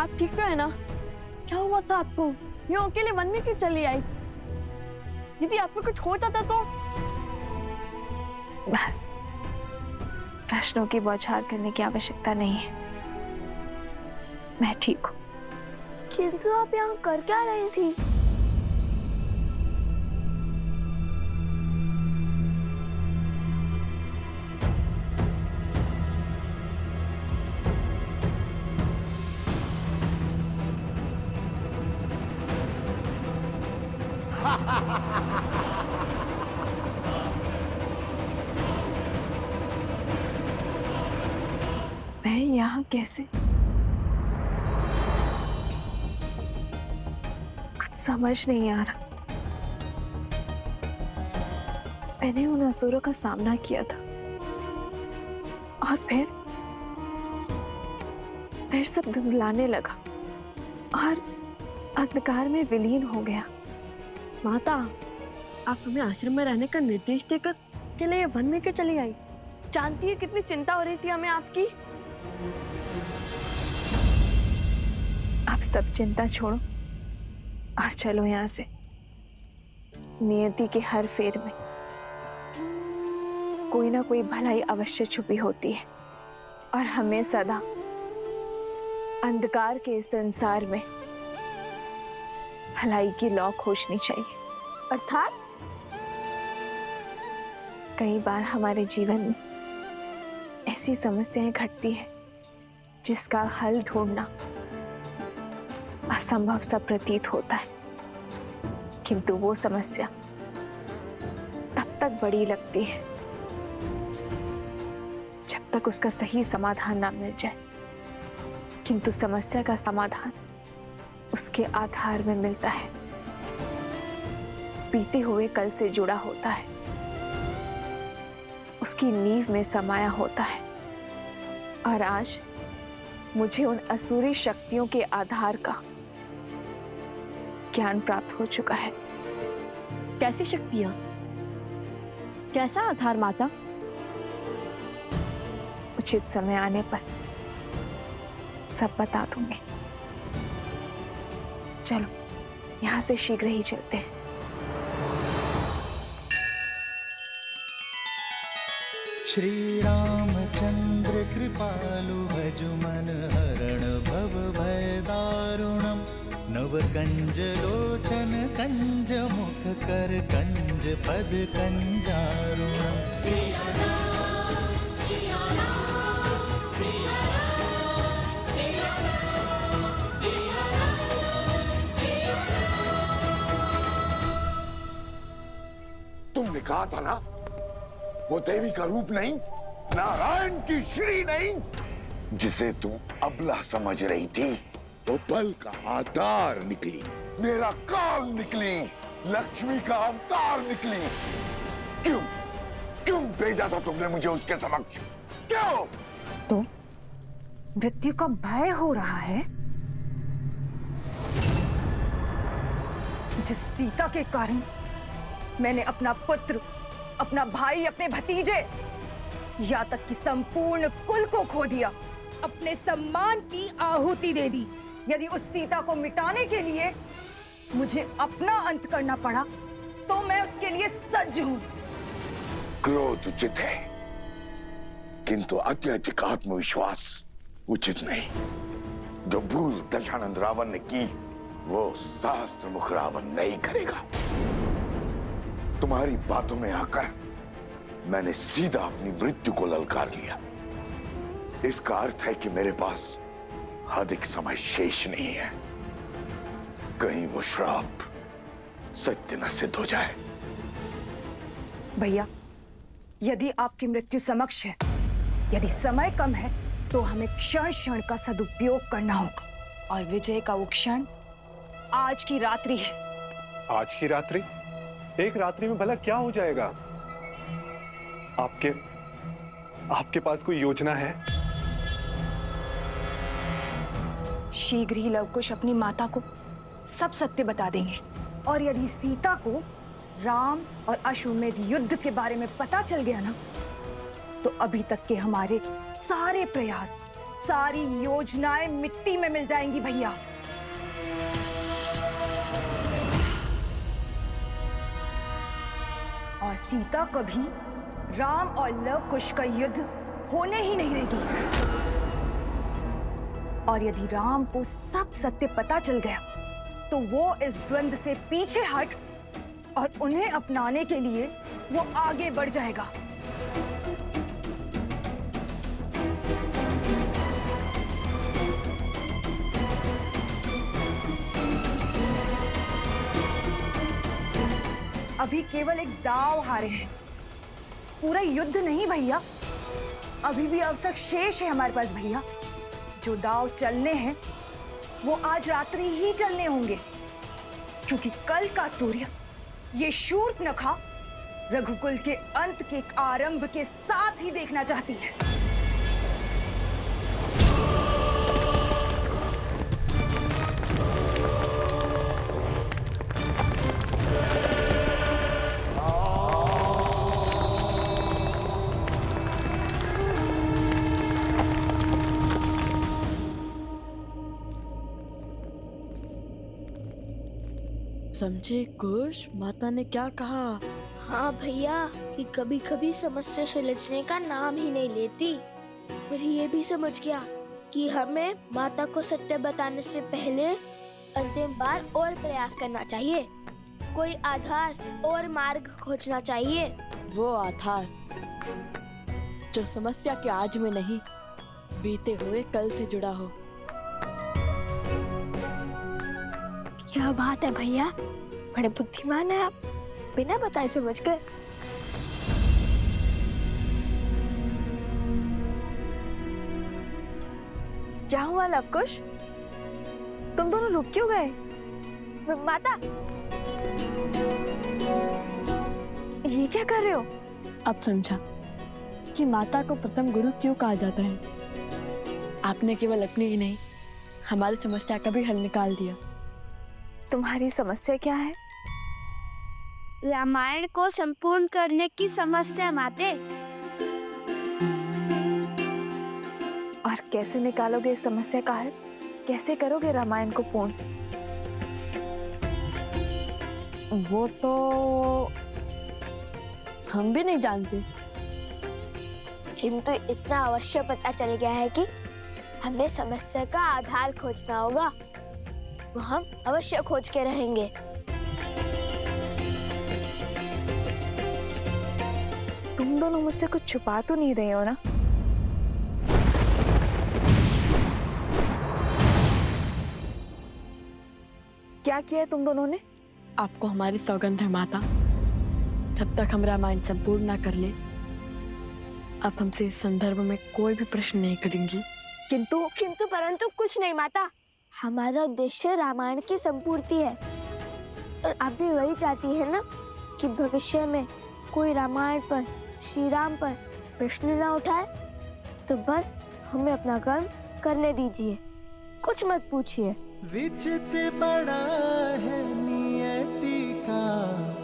आप ठीक तो है ना? क्या हुआ था आपको? यूं अकेले वन में क्यों चली आई? यदि आपको कुछ हो जाता तो? बस, प्रश्नों की बौछार करने की आवश्यकता नहीं है। मैं ठीक हूँ। किंतु आप यहाँ कर क्या रही थी? मैं यहाँ कैसे? कुछ समझ नहीं आ रहा। मैंने उन असुरों का सामना किया था और फिर सब धुंधलाने लगा और अंधकार में विलीन हो गया। माता, आप हमें आश्रम में रहने का निर्देश देकर अकेले वन में क्यों चली आई? जानती है कितनी चिंता हो रही थी हमें आपकी। आप सब चिंता छोड़ो और चलो यहाँ से। नियति के हर फेर में कोई ना कोई भलाई अवश्य छुपी होती है और हमें सदा अंधकार के इस संसार में भलाई की लौ खोजनी चाहिए। अर्थात कई बार हमारे जीवन में ऐसी समस्याएं घटती है जिसका हल ढूंढना असंभव सा प्रतीत होता है, किंतु वो समस्या तब तक बड़ी लगती है जब तक उसका सही समाधान ना मिल जाए। किंतु समस्या का समाधान उसके आधार में मिलता है, बीते हुए कल से जुड़ा होता है, उसकी नींव में समाया होता है। और आज मुझे उन असुरी शक्तियों के आधार का ज्ञान प्राप्त हो चुका है। कैसी शक्तियां? कैसा आधार माता? उचित समय आने पर सब बता दूंगी। चलो यहां से शीघ्र ही चलते हैं। श्री रामचंद्र कृपालु भजु मन हरण भव भय दारुणम नव कंज लोचन कंज मुख कर कंज पद कंजारुणम। तुमने कहा था ना, वो देवी का रूप नहीं, नारायण की श्री नहीं, जिसे तुम अबला समझ रही थी, वो बल का आधार निकली, मेरा काल निकली, लक्ष्मी का अवतार निकली। क्यों क्यों भेजा था तुमने मुझे उसके समक्ष? क्यों? तो मृत्यु का भय हो रहा है, जिस सीता के कारण मैंने अपना पुत्र, अपना भाई, अपने भतीजे, या तक कि संपूर्ण कुल को खो दिया, अपने सम्मान की आहुति दे दी। यदि उस सीता को मिटाने के लिए मुझे अपना अंत करना पड़ा तो मैं उसके लिए सज्ज हूं। क्रोध उचित है, किंतु अत्यधिक आत्मविश्वास उचित नहीं। जो भूल दशानंद रावण ने की, वो सहस्त्र मुख रावण नहीं करेगा। तुम्हारी बातों में आकर मैंने सीधा अपनी मृत्यु को ललकार लिया। इसका अर्थ है कि मेरे पास अधिक समय शेष नहीं है। कहीं वो श्राप सत्य न सिद्ध हो जाए। भैया, यदि आपकी मृत्यु समक्ष है, यदि समय कम है, तो हमें क्षण क्षण का सदुपयोग करना होगा। और विजय का वो क्षण आज की रात्रि है। आज की रात्रि? एक रात्रि में भला क्या हो जाएगा? आपके पास कोई योजना है? शीघ्र ही लवकुश अपनी माता को सब सत्य बता देंगे। और यदि सीता को राम और अश्वमेध युद्ध के बारे में पता चल गया ना, तो अभी तक के हमारे सारे प्रयास, सारी योजनाएं मिट्टी में मिल जाएंगी भैया। और सीता कभी राम और लव कुश का युद्ध होने ही नहीं देगी। और यदि राम को सब सत्य पता चल गया तो वो इस द्वंद से पीछे हट और उन्हें अपनाने के लिए वो आगे बढ़ जाएगा। अभी केवल एक दांव हारे हैं, पूरा युद्ध नहीं भैया। अभी भी अवसर शेष है हमारे पास भैया। जो दांव चलने हैं वो आज रात्रि ही चलने होंगे, क्योंकि कल का सूर्य ये शूर्पणखा रघुकुल के अंत के आरंभ के साथ ही देखना चाहती है। समझे कुश, माता ने क्या कहा? हाँ भैया, कि कभी कभी समस्या सुलझने का नाम ही नहीं लेती। पर ये भी समझ गया कि हमें माता को सत्य बताने से पहले अंतिम बार और प्रयास करना चाहिए, कोई आधार और मार्ग खोजना चाहिए। वो आधार जो समस्या के आज में नहीं, बीते हुए कल से जुड़ा हो। क्या बात है भैया, बड़े बुद्धिमान है आप, बिना बताए समझ गए। क्या हुआ लवकुश, तुम दोनों रुक क्यों गए? माता, ये क्या कर रहे हो? अब समझा कि माता को प्रथम गुरु क्यों कहा जाता है। आपने केवल अपनी ही नहीं, हमारी समस्या का भी हल निकाल दिया। तुम्हारी समस्या क्या है? रामायण को संपूर्ण करने की समस्या माते। और कैसे निकालोगे इस समस्या का हल? कैसे करोगे रामायण को पूर्ण? वो तो हम भी नहीं जानते, किंतु इतना अवश्य पता चल गया है कि हमें समस्या का आधार खोजना होगा। वो हम अवश्य खोज के रहेंगे। तुम दोनों मुझसे कुछ छुपा तो नहीं रहे हो ना? क्या किया है तुम दोनों ने? आपको हमारी सौगंध है माता, जब तक हम रामायण संपूर्ण ना कर ले, आप हमसे इस संदर्भ में कोई भी प्रश्न नहीं करेंगी। किंतु परंतु कुछ नहीं माता, हमारा उद्देश्य रामायण की संपूर्ति है। और आप भी वही चाहती है ना कि भविष्य में कोई रामायण पर, श्री राम पर प्रश्न ना उठाए। तो बस हमें अपना कर्म करने दीजिए, कुछ मत पूछिए। विचित बड़ा है नियति का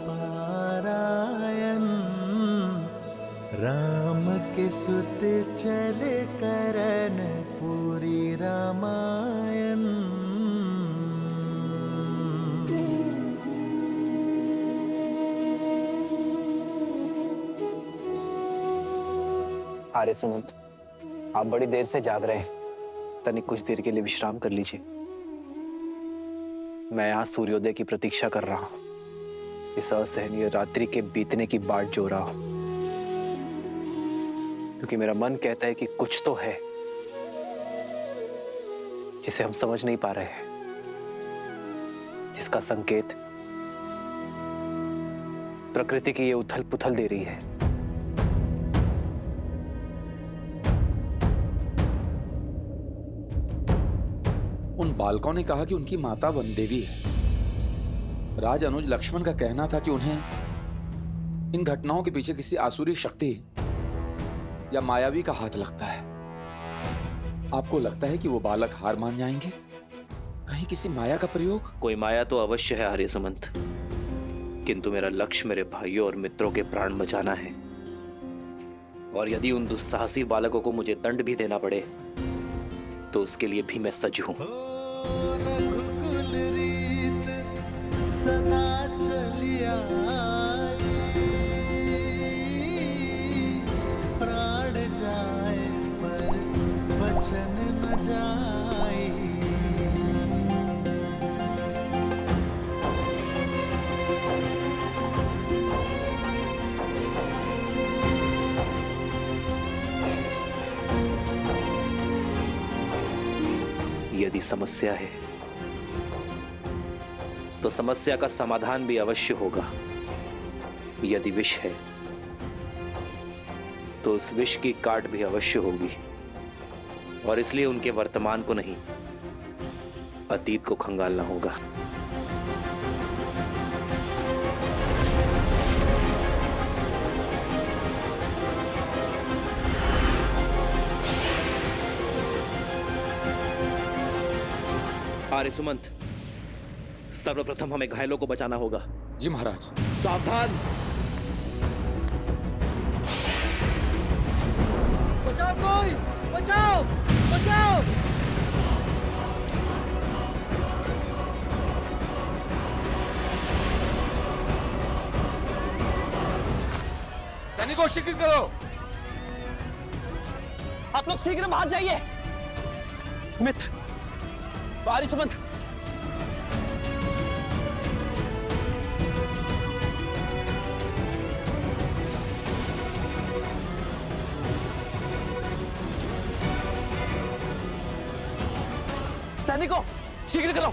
पारायण, राम के सुत चले करन पूरी रामायण। आर्य सुमंत, आप बड़ी देर से जाग रहे हैं, तनिक कुछ देर के लिए विश्राम कर लीजिए। मैं यहाँ सूर्योदय की प्रतीक्षा कर रहा हूँ, इस असहनीय रात्रि के बीतने की बाट जो रहा हूँ, क्योंकि मेरा मन कहता है कि कुछ तो है जिसे हम समझ नहीं पा रहे हैं, जिसका संकेत प्रकृति की ये उथल पुथल दे रही है। उन बालकों ने कहा कि उनकी माता वन देवी है। राज अनुज लक्ष्मण का कहना था कि उन्हें इन घटनाओं के पीछे किसी आसुरी शक्ति या मायावी का हाथ लगता है। आपको लगता है कि वो बालक हार मान जाएंगे? कहीं किसी माया का प्रयोग? कोई माया तो अवश्य है आर्य सुमंत, किंतु मेरा लक्ष्य मेरे भाइयों और मित्रों के प्राण बचाना है। और यदि उन दुस्साहसी बालकों को मुझे दंड भी देना पड़े तो उसके लिए भी मैं सज्ज हूं। रघुकुल रीत सदा चलिया प्राण जाए पर वचन न जाए। यदि समस्या है तो समस्या का समाधान भी अवश्य होगा। यदि विष है तो उस विष की काट भी अवश्य होगी। और इसलिए उनके वर्तमान को नहीं, अतीत को खंगालना होगा। आर्य सुमंत, सर्वप्रथम हमें घायलों को बचाना होगा। जी महाराज। सावधान। बचाओ कोई, बचाओ बचाओ। सैनिकों शीघ्र करो। आप लोग शीघ्र भाग जाइए। मित्र, आर्य सुमंत, सैनिकों शीघ्र करो।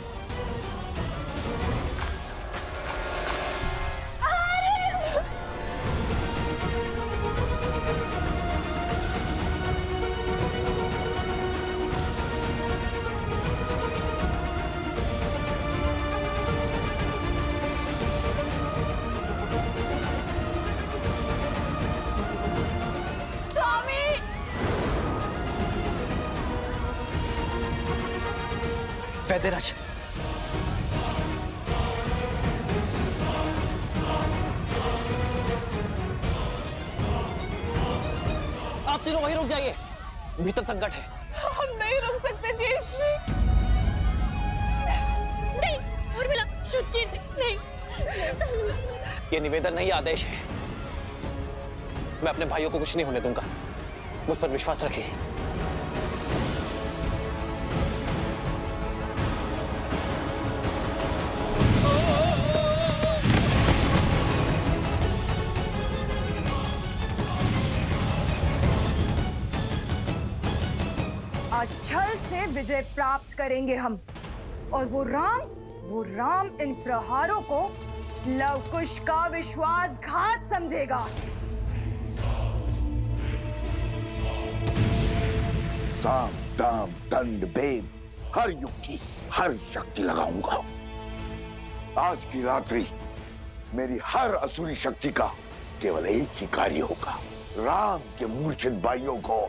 वैद्यराज, आप तीनों वहीं रुक जाइए, भीतर संकट है। हम नहीं रुक सकते जयश्री। नहीं उर्मिला, श्रुति नहीं। ये निवेदन नहीं, आदेश है। मैं अपने भाइयों को कुछ नहीं होने दूंगा। मुझ पर विश्वास रखिए। छल से विजय प्राप्त करेंगे हम, और वो राम इन प्रहारों को लवकुश का विश्वासघात समझेगा। साम दाम दंड भेद हर युक्ति हर शक्ति लगाऊंगा। आज की रात्रि मेरी हर असुरी शक्ति का केवल एक ही कार्य होगा, राम के मूर्छित भाइयों को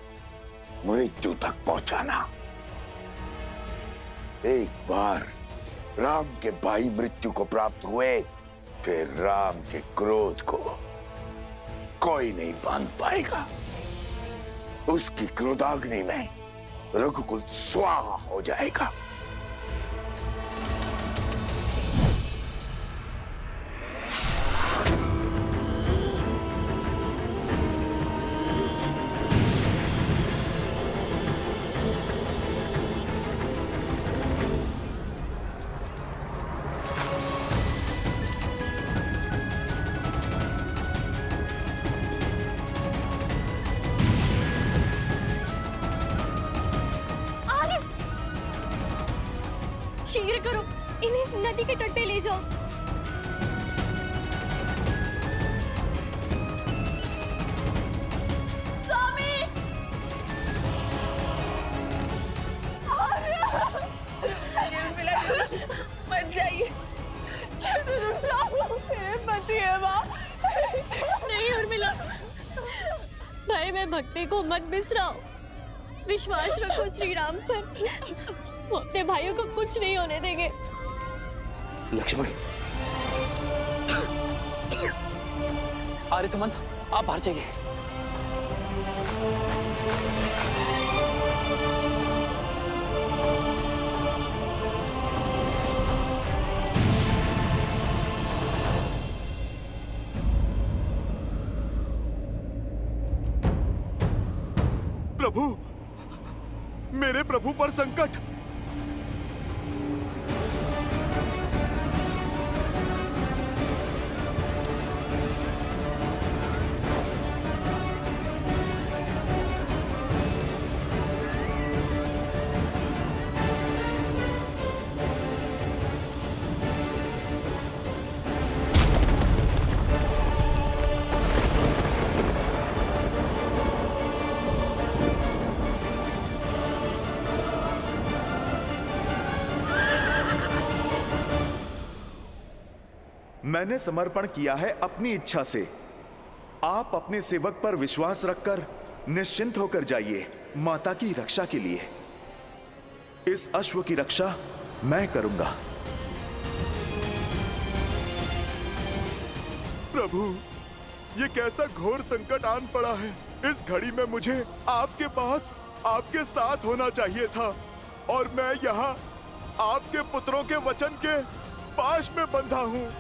मृत्यु तक पहुंचाना। एक बार राम के भाई मृत्यु को प्राप्त हुए, फिर राम के क्रोध को कोई नहीं बांध पाएगा। उसकी क्रोधाग्नि में रघुकुल स्वाहा हो जाएगा। शीघ्र करो, इन्हें नदी के तट पे ले जाओ। स्वामी! मत जाइए, रुक जाओ, मेरे पति है माँ। नहीं उर्मिला, भाई मैं भक्ति को मत बिसराओ। विश्वास रखो श्री राम पर, वो अपने भाइयों को कुछ नहीं होने देंगे। लक्ष्मण, आर्य सुमंत, आप बाहर जाइए। प्रभु, मेरे प्रभु पर संकट। मैंने समर्पण किया है अपनी इच्छा से। आप अपने सेवक पर विश्वास रखकर निश्चिंत होकर जाइए माता की रक्षा के लिए। इस अश्व की रक्षा मैं करूंगा। प्रभु, ये कैसा घोर संकट आन पड़ा है। इस घड़ी में मुझे आपके पास आपके साथ होना चाहिए था और मैं यहाँ आपके पुत्रों के वचन के पाश में बंधा हूँ।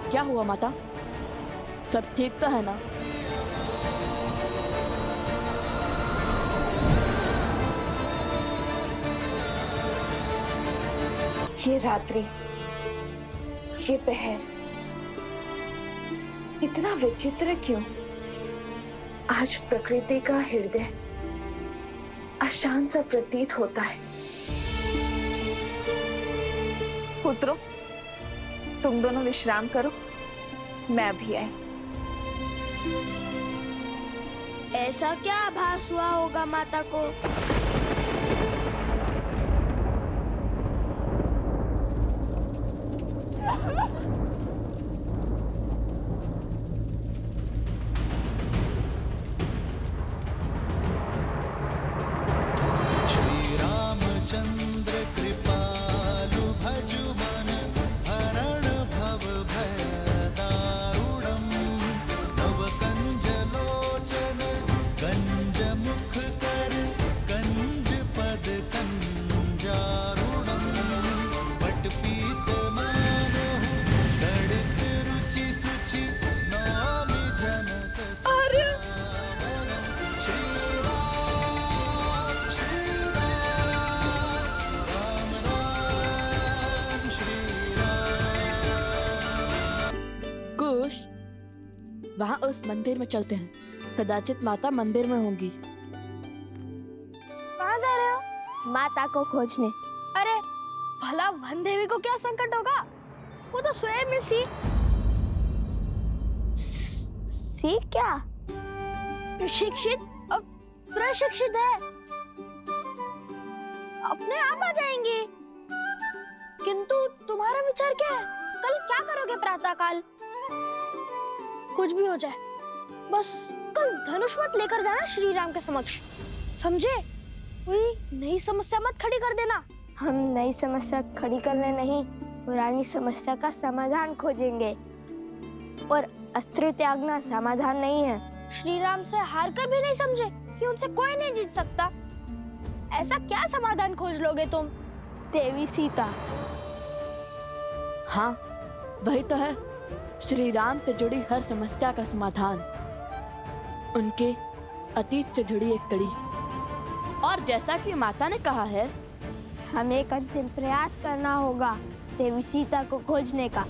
क्या हुआ माता? सब ठीक तो है ना? ये रात्रि, ये पहर इतना विचित्र क्यों? आज प्रकृति का हृदय अशांत सा प्रतीत होता है। पुत्रों, तुम दोनों विश्राम करो, मैं भी आई। ऐसा क्या आभास हुआ होगा माता को? श्री रामचंद्र कृपालु भजु मन हरण भव भय दारुणम नव कंज लोचन कंज मुख कर कंज पद कंजारुणम पट पीत मानो तड़ित रुचि सुचि नामि जनक सुरावरम श्री राम राम राम श्री राम। कुश, वहाँ उस मंदिर में चलते हैं। कदाचित माता मंदिर में होंगी। कहाँ जा रहे हो? माता को खोजने। अरे भला वन देवी को क्या संकट होगा? वो तो स्वयं ही सी क्या शिक्षित और प्रशिक्षित है, अपने आप आ जाएंगी। किंतु तुम्हारा विचार क्या है? कल क्या करोगे प्रातःकाल? कुछ भी हो जाए, बस कल धनुष मत लेकर जाना श्री राम के समक्ष, समझे? कोई नई समस्या मत खड़ी कर देना। हम नई समस्या खड़ी करने नहीं, पुरानी समस्या का समाधान खोजेंगे। और अस्त्र त्यागना समाधान नहीं है। श्री राम से हार कर भी नहीं समझे कि उनसे कोई नहीं जीत सकता। ऐसा क्या समाधान खोज लोगे तुम? देवी सीता। हाँ, वही तो है श्री राम से जुड़ी हर समस्या का समाधान। उनके अतीत से जुड़ी एक कड़ी। और जैसा कि माता ने कहा है, हमें कंचन प्रयास करना होगा देवी सीता को खोजने का।